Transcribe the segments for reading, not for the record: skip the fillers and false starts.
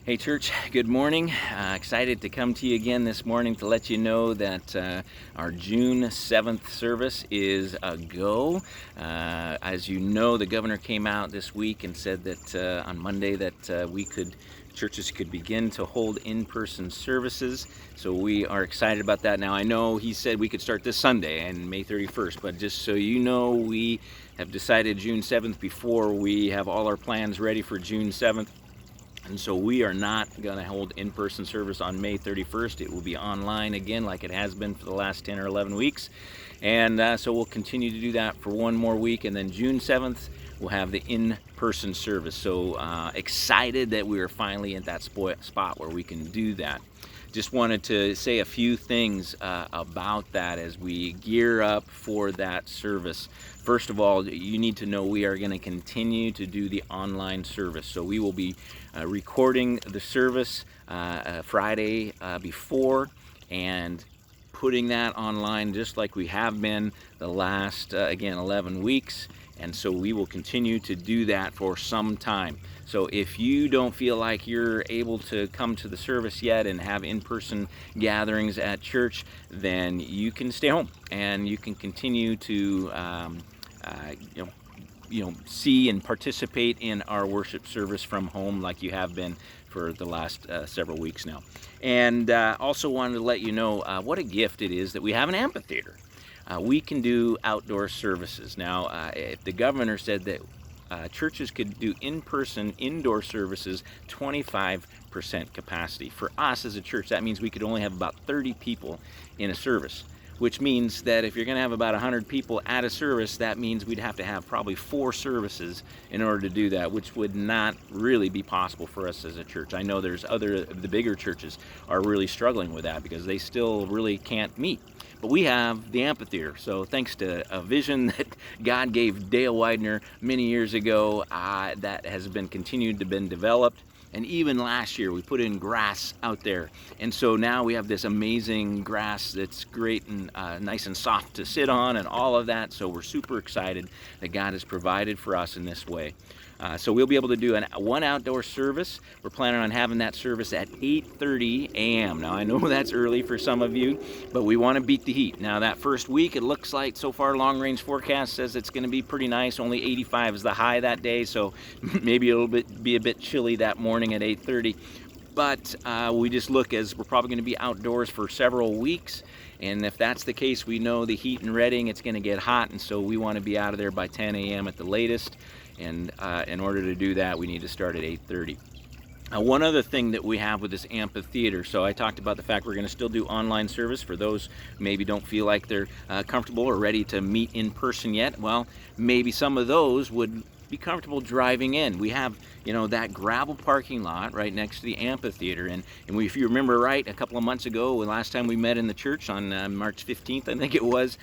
Hey church, good morning. Excited to come to you again this morning to let you know that our June 7th service is a go. As you know, the governor came out this week and said that on Monday that churches could begin to hold in-person services. So we are excited about that. Now I know he said we could start this Sunday and May 31st, but just so you know, we have decided June 7th before we have all our plans ready for June 7th. And so we are not going to hold in-person service on May 31st. It will be online again like it has been for the last 10 or 11 weeks. And so we'll continue to do that for one more week. And then June 7th, we'll have the in-person service. So excited that we are finally at that spot where we can do that. Just wanted to say a few things about that as we gear up for that service. First of all, you need to know we are going to continue to do the online service. So we will be recording the service Friday before and putting that online just like we have been the last, 11 weeks. And so we will continue to do that for some time. So if you don't feel like you're able to come to the service yet and have in-person gatherings at church, then you can stay home and you can continue to see and participate in our worship service from home like you have been for the last several weeks now. And also wanted to let you know what a gift it is that we have an amphitheater. We can do outdoor services. Now, if the governor said that churches could do in-person indoor services 25% capacity. For us as a church, that means we could only have about 30 people in a service, which means that if you're going to have about 100 people at a service, that means we'd have to have probably 4 services in order to do that, which would not really be possible for us as a church. I know the bigger churches are really struggling with that because they still really can't meet. But we have the amphitheater, so thanks to a vision that God gave Dale Widener many years ago, that has been continued to been developed. And even last year, we put in grass out there. And so now we have this amazing grass that's great and nice and soft to sit on and all of that. So we're super excited that God has provided for us in this way. So we'll be able to do one outdoor service. We're planning on having that service at 8:30 a.m. Now, I know that's early for some of you, but we want to beat the heat. Now, that first week, it looks like so far long-range forecast says it's going to be pretty nice. Only 85 is the high that day, so maybe it'll be a bit chilly that morning at 8:30. But we just look as we're probably going to be outdoors for several weeks. And if that's the case, we know the heat in Redding, it's going to get hot, and so we want to be out of there by 10 a.m. at the latest. And in order to do that, we need to start at 8:30. One other thing that we have with this amphitheater, so I talked about the fact we're going to still do online service for those who maybe don't feel like they're comfortable or ready to meet in person yet. Well, maybe some of those would be comfortable driving in. We have, that gravel parking lot right next to the amphitheater. And if you remember right, a couple of months ago, the last time we met in the church on March 15th, I think it was,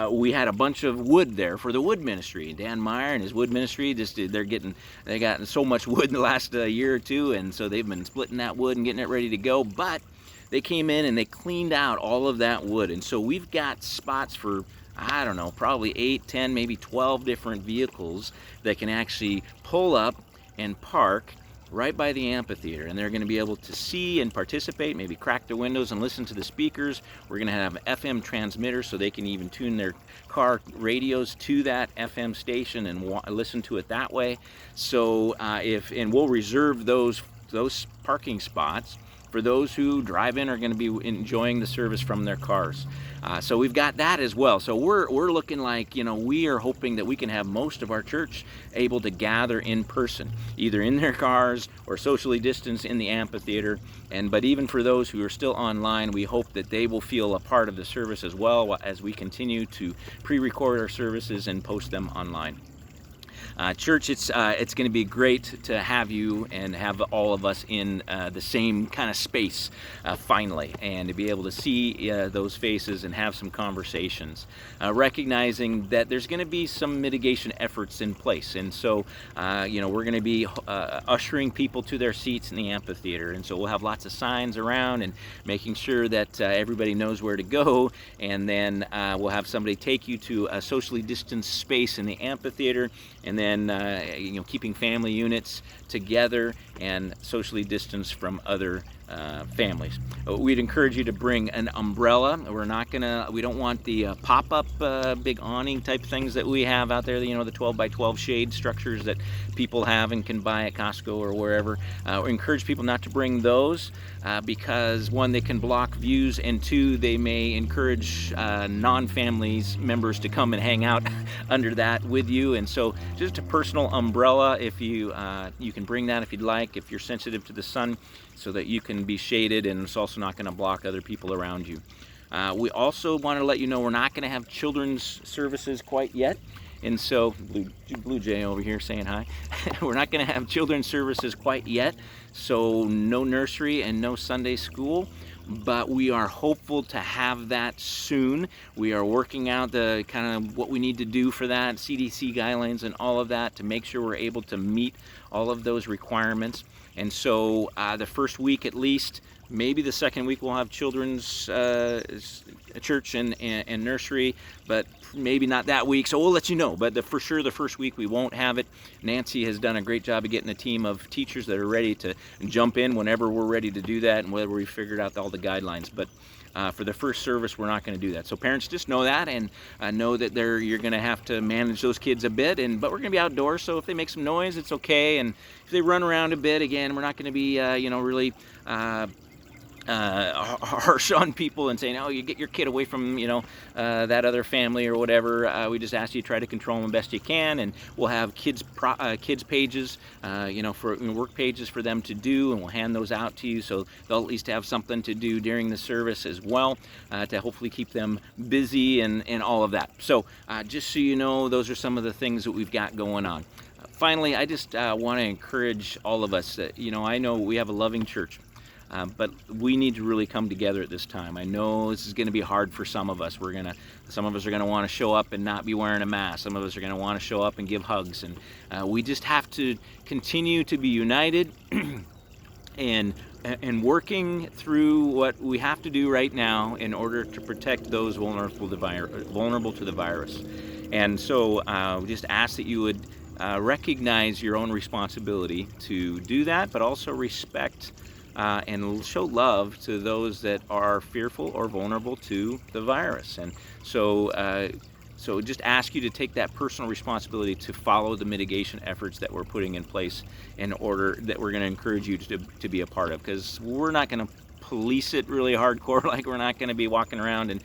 we had a bunch of wood there for the wood ministry. Dan Meyer and his wood ministry, they got so much wood in the last year or two, and so they've been splitting that wood and getting it ready to go. But they came in and they cleaned out all of that wood. And so we've got spots for, I don't know, probably 8, 10, maybe 12 different vehicles that can actually pull up and park right by the amphitheater, and they're going to be able to see and participate, maybe crack their windows and listen to the speakers. We're going to have FM transmitters so they can even tune their car radios to that FM station and listen to it that way. So and we'll reserve those parking spots for those who drive in are going to be enjoying the service from their cars. So we've got that as well. So we're looking like, we are hoping that we can have most of our church able to gather in person, either in their cars or socially distanced in the amphitheater. But even for those who are still online, we hope that they will feel a part of the service as well as we continue to pre-record our services and post them online. Church, it's going to be great to have you and have all of us in the same kind of space finally, and to be able to see those faces and have some conversations, recognizing that there's going to be some mitigation efforts in place. And so, we're going to be ushering people to their seats in the amphitheater, and so we'll have lots of signs around and making sure that everybody knows where to go, and then we'll have somebody take you to a socially distanced space in the amphitheater, and then then keeping family units together and socially distanced from other families. We'd encourage you to bring an umbrella. We don't want the pop-up big awning type things that we have out there, the 12 by 12 shade structures that people have and can buy at Costco or wherever. We encourage people not to bring those because one, they can block views, and two, they may encourage non-family members to come and hang out under that with you. And so just a personal umbrella, if you can bring that if you'd like, if you're sensitive to the sun, so that you can be shaded, and it's also not going to block other people around you. We also want to let you know we're not going to have children's services quite yet. And so, Blue Jay over here saying hi. We're not going to have children's services quite yet, so no nursery and no Sunday school, but we are hopeful to have that soon. We are working out the kind of what we need to do for that, CDC guidelines and all of that, to make sure we're able to meet all of those requirements. And so the first week at least, maybe the second week we'll have children's church and nursery, but maybe not that week, so we'll let you know. But for sure the first week we won't have it. Nancy has done a great job of getting a team of teachers that are ready to jump in whenever we're ready to do that and whether we figured out all the guidelines. But for the first service, we're not going to do that. So parents, just know that, and know that you're going to have to manage those kids a bit. But we're going to be outdoors, so if they make some noise, it's okay. And if they run around a bit, again, we're not going to be really harsh on people and saying, oh, you get your kid away from that other family or whatever. We just ask you to try to control them best you can, and we'll have kids pages, for work pages for them to do, and we'll hand those out to you so they'll at least have something to do during the service as well, to hopefully keep them busy and all of that. So just so you know, those are some of the things that we've got going on. Finally, I just want to encourage all of us that, I know we have a loving church. But we need to really come together at this time. I know this is going to be hard for some of us. Some of us are going to want to show up and not be wearing a mask. Some of us are going to want to show up and give hugs. And we just have to continue to be united and working through what we have to do right now in order to protect those vulnerable to the virus. And so we just ask that you would recognize your own responsibility to do that, but also respect and show love to those that are fearful or vulnerable to the virus. And so just ask you to take that personal responsibility to follow the mitigation efforts that we're putting in place in order that we're going to encourage you to be a part of, because we're not going to police it really hardcore. Like, we're not going to be walking around and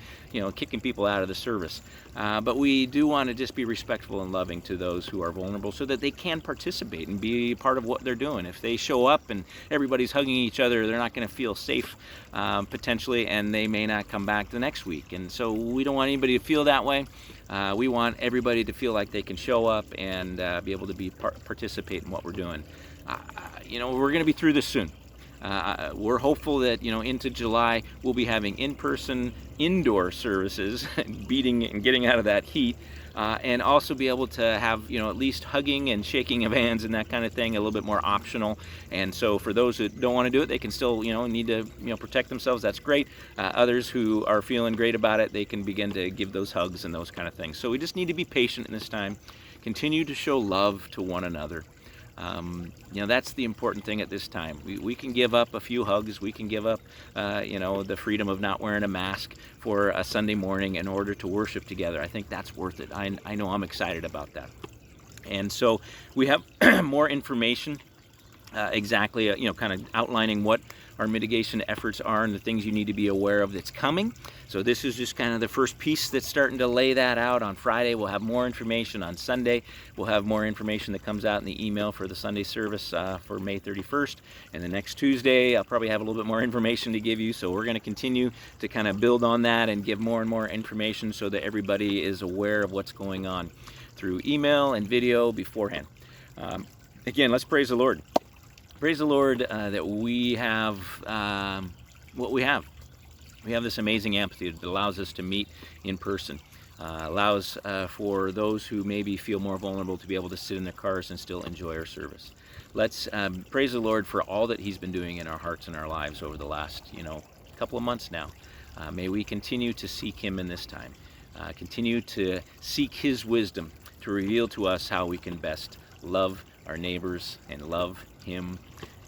kicking people out of the service, but we do want to just be respectful and loving to those who are vulnerable so that they can participate and be part of what they're doing. If they show up and everybody's hugging each other, they're not going to feel safe potentially, and they may not come back the next week. And so we don't want anybody to feel that way. We want everybody to feel like they can show up and be able to participate in what we're doing. We're going to be through this soon. We're hopeful that into July we'll be having in-person indoor services, beating and getting out of that heat, and also be able to have at least hugging and shaking of hands and that kind of thing a little bit more optional. And so for those who don't want to do it, they can still need to protect themselves. That's great. Others who are feeling great about it, they can begin to give those hugs and those kind of things. So we just need to be patient in this time. Continue to show love to one another. That's the important thing at this time. We can give up a few hugs. We can give up, the freedom of not wearing a mask for a Sunday morning in order to worship together. I think that's worth it. I know I'm excited about that. And so we have more information, exactly, kind of outlining what our mitigation efforts are and the things you need to be aware of that's coming. So this is just kind of the first piece that's starting to lay that out. On Friday, we'll have more information. On Sunday, we'll have more information that comes out in the email for the Sunday service for May 31st. And the next Tuesday, I'll probably have a little bit more information to give you. So we're going to continue to kind of build on that and give more and more information so that everybody is aware of what's going on through email and video beforehand. Again, let's praise the Lord. Praise the Lord that we have what we have. We have this amazing amphitheater that allows us to meet in person, allows for those who maybe feel more vulnerable to be able to sit in their cars and still enjoy our service. Let's praise the Lord for all that He's been doing in our hearts and our lives over the last, couple of months now. May we continue to seek Him in this time, continue to seek His wisdom, to reveal to us how we can best love our neighbors and love Him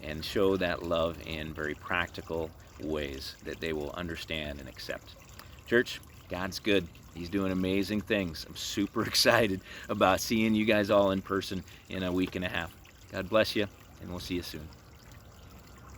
and show that love in very practical ways that they will understand and accept. Church, God's good. He's doing amazing things. I'm super excited about seeing you guys all in person in a week and a half. God bless you, and we'll see you soon.